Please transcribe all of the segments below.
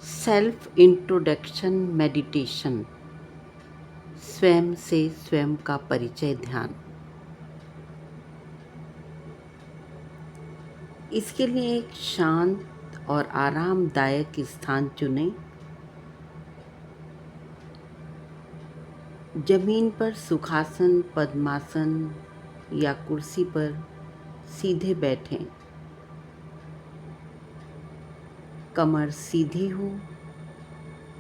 Self introduction meditation, स्वयं से स्वयं का परिचय ध्यान। इसके लिए एक शांत और आरामदायक स्थान चुनें। जमीन पर सुखासन, पद्मासन या कुर्सी पर सीधे बैठें। कमर सीधी हो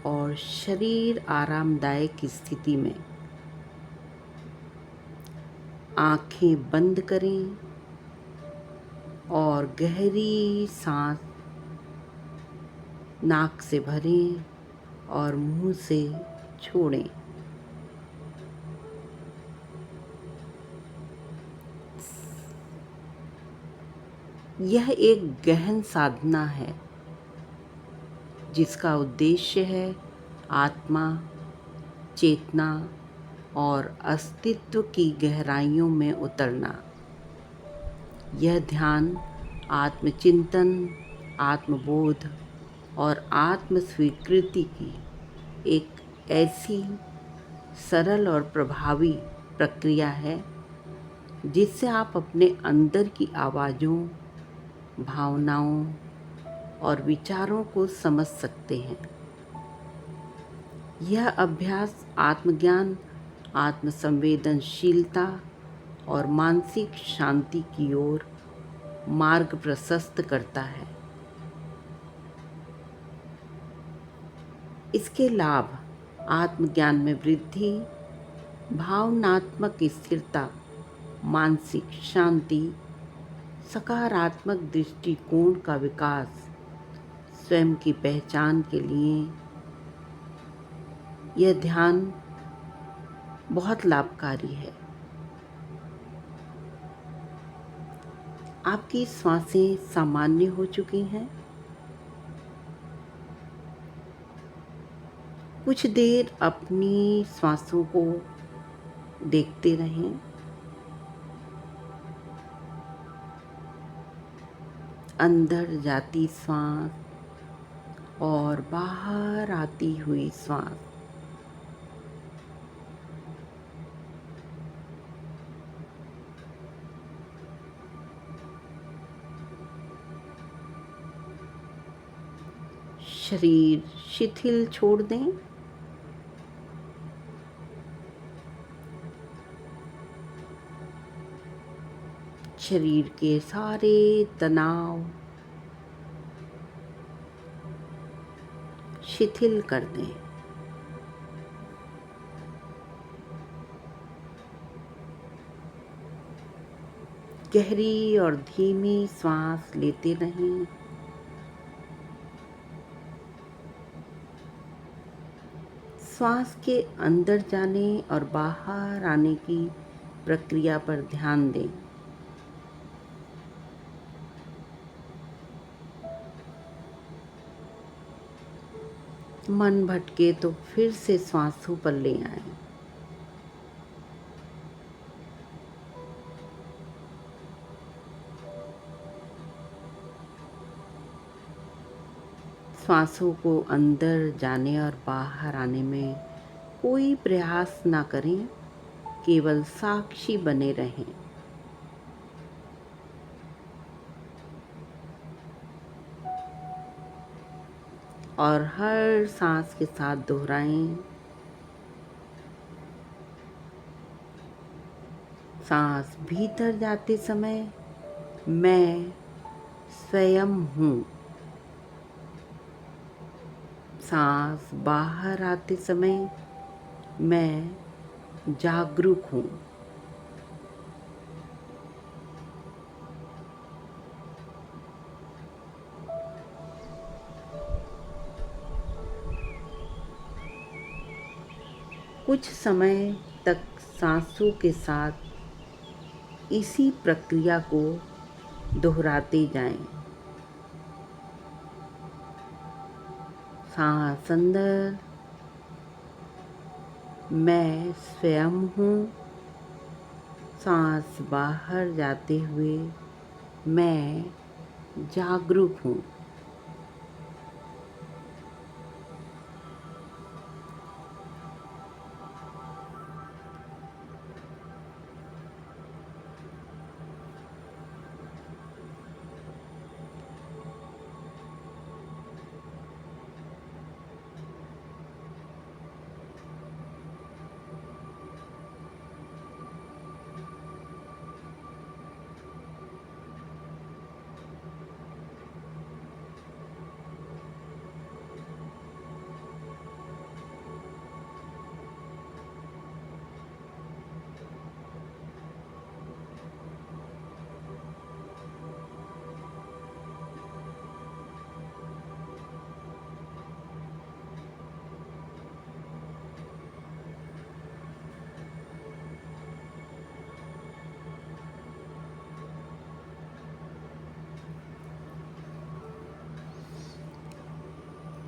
और शरीर आरामदायक स्थिति में। आंखें बंद करें और गहरी सांस नाक से भरें और मुंह से छोड़ें। यह एक गहन साधना है जिसका उद्देश्य है आत्मा, चेतना और अस्तित्व की गहराइयों में उतरना। यह ध्यान आत्मचिंतन, आत्मबोध और आत्म स्वीकृति की एक ऐसी सरल और प्रभावी प्रक्रिया है जिससे आप अपने अंदर की आवाज़ों, भावनाओं और विचारों को समझ सकते हैं। यह अभ्यास आत्मज्ञान, आत्मसंवेदनशीलता और मानसिक शांति की ओर मार्ग प्रशस्त करता है। इसके लाभ आत्मज्ञान में वृद्धि, भावनात्मक स्थिरता, मानसिक शांति, सकारात्मक दृष्टिकोण का विकास, स्वयं की पहचान के लिए यह ध्यान बहुत लाभकारी है। आपकी सांसें सामान्य हो चुकी हैं। कुछ देर अपनी सांसों को देखते रहें। अंदर जाती सांस और बाहर आती हुई सांस। शरीर शिथिल छोड़ दें। शरीर के सारे तनाव शिथिल कर दें। गहरी और धीमी सांस लेते रहें। श्वास के अंदर जाने और बाहर आने की प्रक्रिया पर ध्यान दें। मन भटके तो फिर से श्वासों पर ले आएं। श्वासों को अंदर जाने और बाहर आने में कोई प्रयास ना करें, केवल साक्षी बने रहें। और हर सांस के साथ दोहराएं। सांस भीतर जाते समय मैं स्वयं हूँ। सांस बाहर आते समय मैं जागरूक हूँ। कुछ समय तक सांसों के साथ इसी प्रक्रिया को दोहराते जाएं। सांस अंदर मैं स्वयं हूँ। सांस बाहर जाते हुए मैं जागरूक हूँ।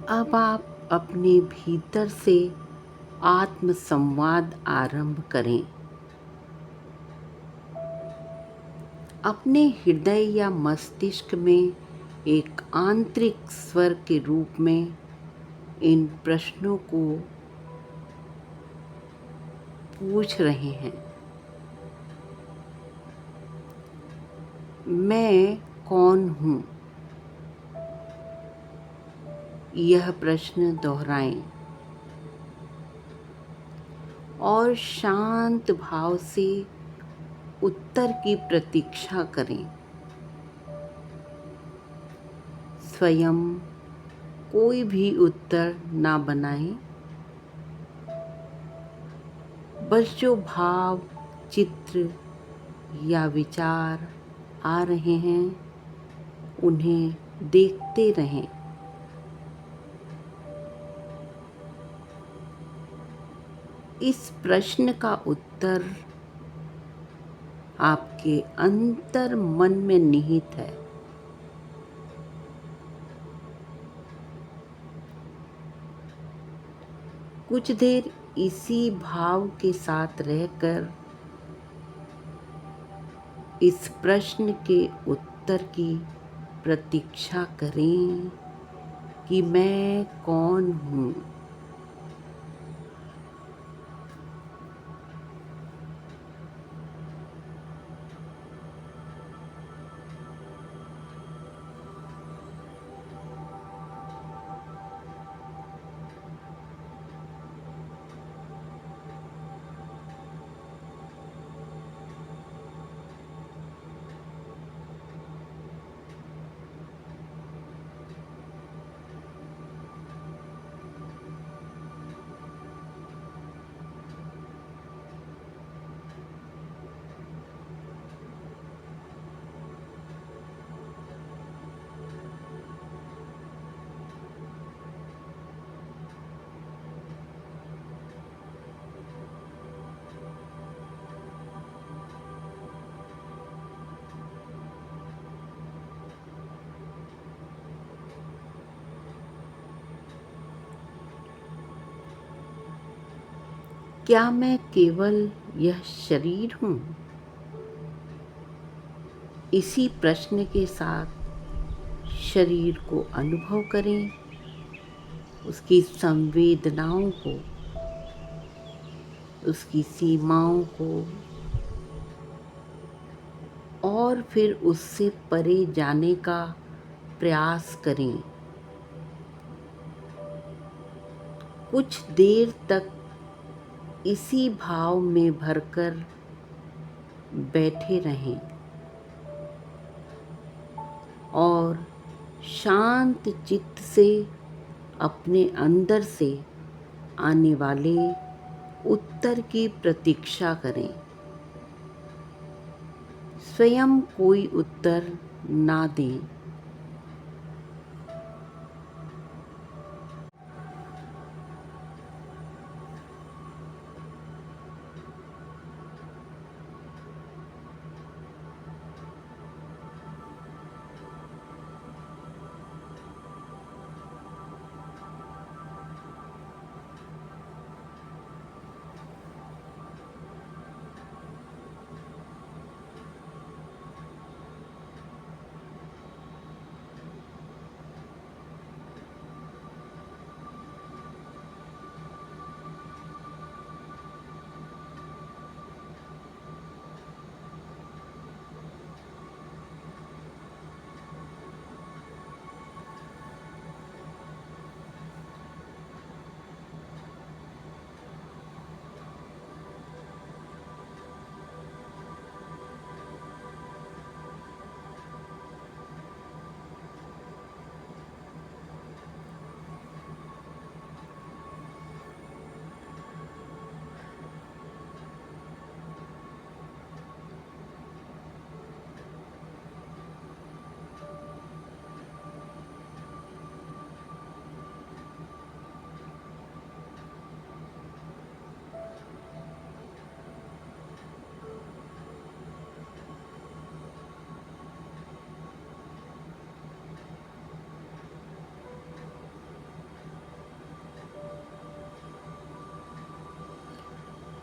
अब आप अपने भीतर से आत्म संवाद आरंभ करें। अपने हृदय या मस्तिष्क में एक आंतरिक स्वर के रूप में इन प्रश्नों को पूछ रहे हैं। मैं कौन हूँ? यह प्रश्न दोहराएं और शांत भाव से उत्तर की प्रतीक्षा करें। स्वयं कोई भी उत्तर ना बनाएं, बस जो भाव, चित्र या विचार आ रहे हैं उन्हें देखते रहें। इस प्रश्न का उत्तर आपके अंतर मन में निहित है। कुछ देर इसी भाव के साथ रहकर इस प्रश्न के उत्तर की प्रतीक्षा करें कि मैं कौन हूँ। क्या मैं केवल यह शरीर हूँ? इसी प्रश्न के साथ शरीर को अनुभव करें, उसकी संवेदनाओं को, उसकी सीमाओं को, और फिर उससे परे जाने का प्रयास करें। कुछ देर तक इसी भाव में भरकर बैठे रहें और शांत चित्त से अपने अंदर से आने वाले उत्तर की प्रतीक्षा करें। स्वयं कोई उत्तर ना दें।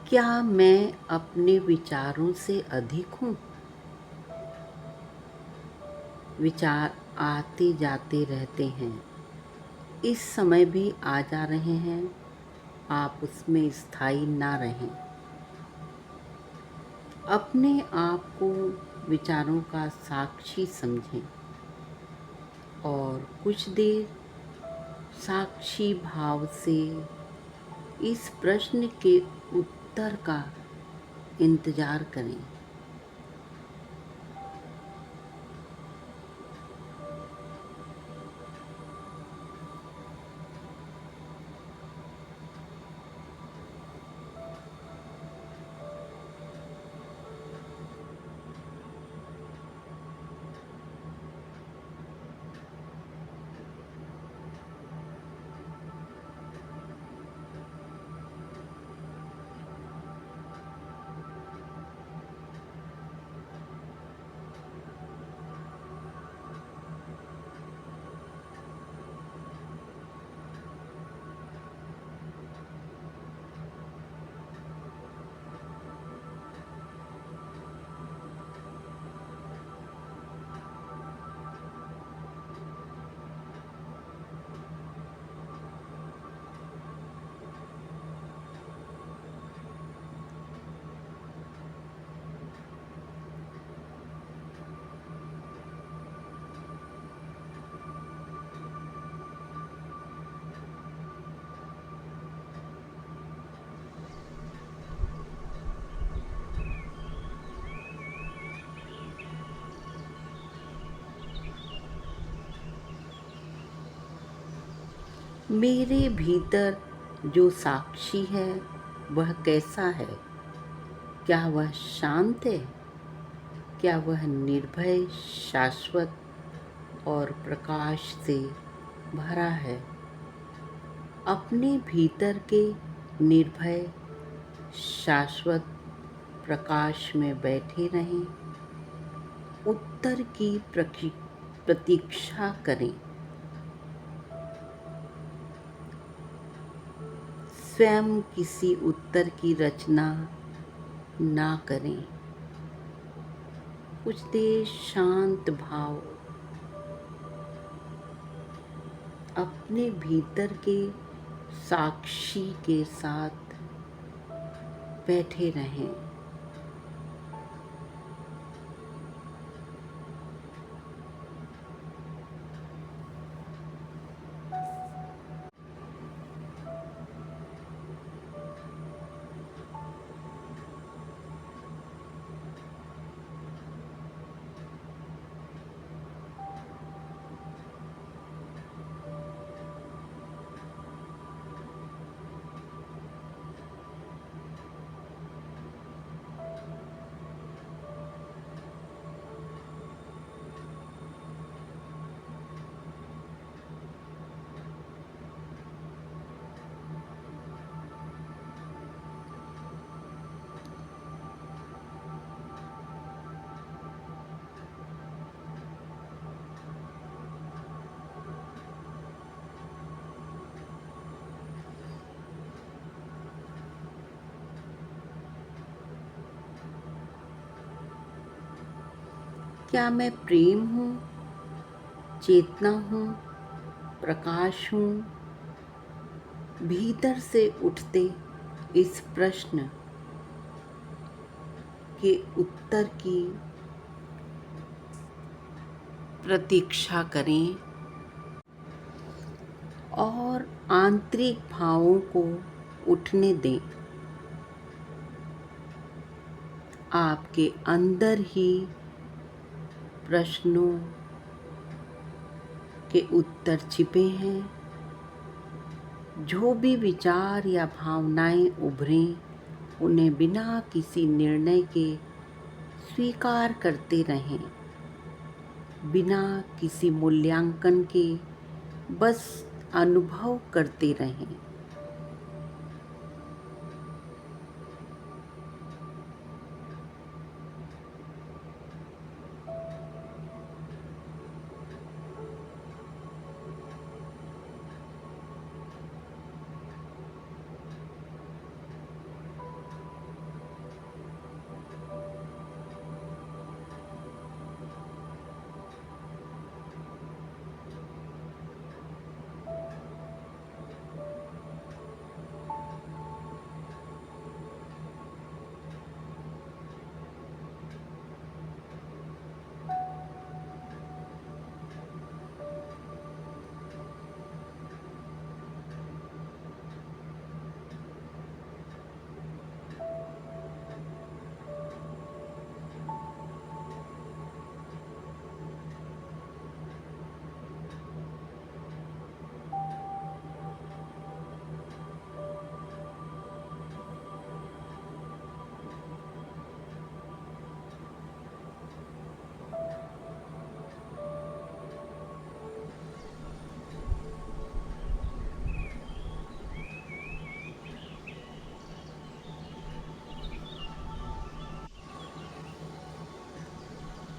क्या मैं अपने विचारों से अधिक हूँ? विचार आते जाते रहते हैं, इस समय भी आ जा रहे हैं, आप उसमें स्थायी ना रहें। अपने आप को विचारों का साक्षी समझें और कुछ देर साक्षी भाव से इस प्रश्न के उत्तर का इंतजार करें। मेरे भीतर जो साक्षी है वह कैसा है? क्या वह शांत है? क्या वह निर्भय, शाश्वत और प्रकाश से भरा है? अपने भीतर के निर्भय, शाश्वत प्रकाश में बैठे रहें। उत्तर की प्रतीक्षा करें। स्वयं किसी उत्तर की रचना ना करें। कुछ देर शांत भाव अपने भीतर के साक्षी के साथ बैठे रहें। क्या मैं प्रेम हूँ, चेतना हूँ, प्रकाश हूँ? भीतर से उठते इस प्रश्न के उत्तर की प्रतीक्षा करें और आंतरिक भावों को उठने दें। आपके अंदर ही प्रश्नों के उत्तर छिपे हैं। जो भी विचार या भावनाएं उभरें, उन्हें बिना किसी निर्णय के स्वीकार करते रहें, बिना किसी मूल्यांकन के बस अनुभव करते रहें।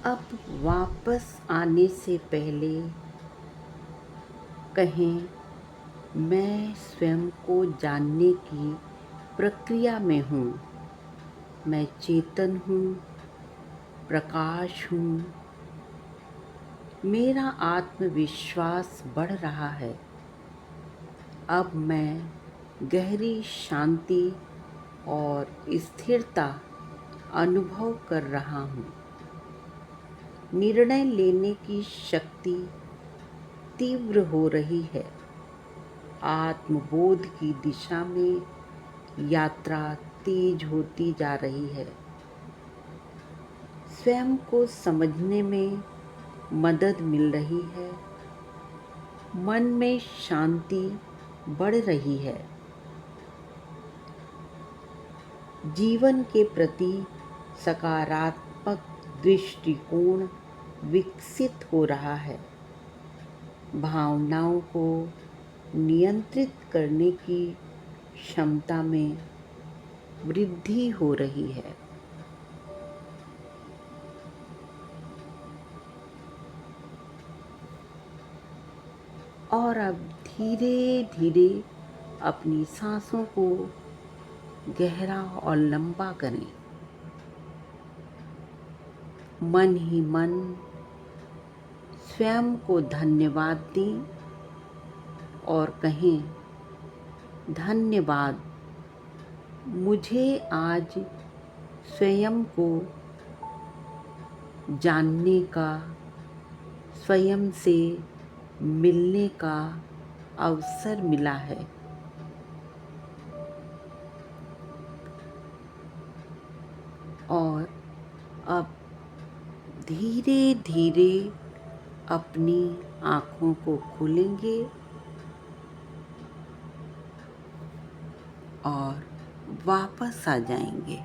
अब वापस आने से पहले कहें, मैं स्वयं को जानने की प्रक्रिया में हूँ। मैं चेतन हूँ, प्रकाश हूँ। मेरा आत्मविश्वास बढ़ रहा है। अब मैं गहरी शांति और स्थिरता अनुभव कर रहा हूँ। निर्णय लेने की शक्ति तीव्र हो रही है। आत्मबोध की दिशा में यात्रा तेज होती जा रही है। स्वयं को समझने में मदद मिल रही है। मन में शांति बढ़ रही है। जीवन के प्रति सकारात्मक दृष्टिकोण विकसित हो रहा है। भावनाओं को नियंत्रित करने की क्षमता में वृद्धि हो रही है। और अब धीरे धीरे अपनी सांसों को गहरा और लंबा करें। मन ही मन स्वयं को धन्यवाद दें और कहें, धन्यवाद, मुझे आज स्वयं को जानने का, स्वयं से मिलने का अवसर मिला है। और अब धीरे धीरे अपनी आँखों को खोलेंगे और वापस आ जाएंगे।